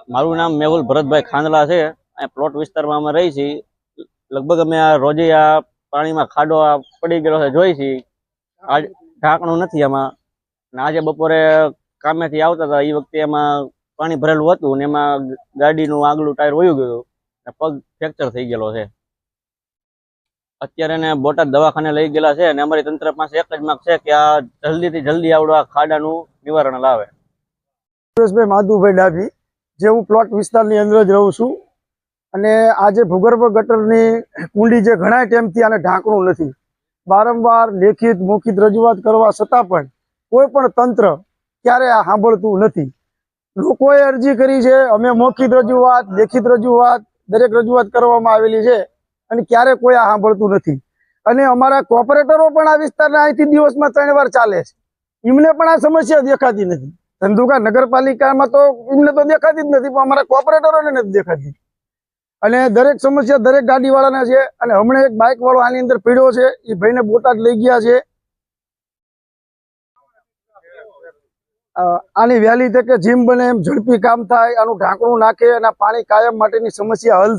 મારું નામ મેહુલ ભરતભાઈ ખાંદલા છે। આ પ્લોટ વિસ્તારમાં અમે રહી છીએ। લગભગ અમે આ રોજે આ પાણીમાં ખાડો આ પડી ગયેલો છે જોઈ છીએ। આ ઢાંકણું નથી આમાં। અને આજે બપોરે કામેથી આવતા હતા એ વખતે એમાં પાણી ભરેલું હતું ને એમાં ગાડીનું આગલું ટાયર વયું ગયું અને પગ ફ્રેક્ચર થઈ ગયેલો છે। અત્યારે એને બોટાદ દવાખાને લઈ ગયેલા છે અને અમારી તંત્ર પાસે એક જ માંગ છે કે આ જલ્દીથી જલ્દી આવડું આ ખાડાનું નિવારણ લાવે। સુરેશભાઈ માધુભાઈ ડાભી, જે હું પ્લોટ વિસ્તારની અંદર જ રહું છું અને આજે ભૂગર્ભ ગટરની કુંડી જે ઘણા ટાઈમથી આને ઢાંકણું નથી। વારંવાર લેખિત મૌખિક રજૂઆત કરવા છતાં પણ કોઈ પણ તંત્ર ક્યારે આ સાંભળતું નથી। લોકોએ અરજી કરી છે, અમે મૌખિક રજૂઆત, લેખિત રજૂઆત, દરેક રજૂઆત કરવામાં આવેલી છે અને ક્યારે કોઈ આ સાંભળતું નથી। અને અમારા કોર્પોરેટરો પણ આ વિસ્તારના અહીંથી દિવસમાં 3 વાર ચાલે છે, એમને પણ આ સમસ્યા દેખાતી નથી। ધંધુકા નગરપાલિકામાં તો એમને તો દેખાતી જ નથી, પણ અમારા કોર્પોરેટરોને નથી દેખાતી। અને દરેક સમસ્યા દરેક ગાડીવાળાને છે। અને હમણાં એક બાઇક વાળો આની અંદર પીડ્યો છે, એ ભાઈને બોટાદ લઈ ગયા છે। આની વહેલી તકે જેમ બને એમ ઝડપી કામ થાય, આનું ઢાંકણું નાખે અને પાણી કાયમ માટેની સમસ્યા હલ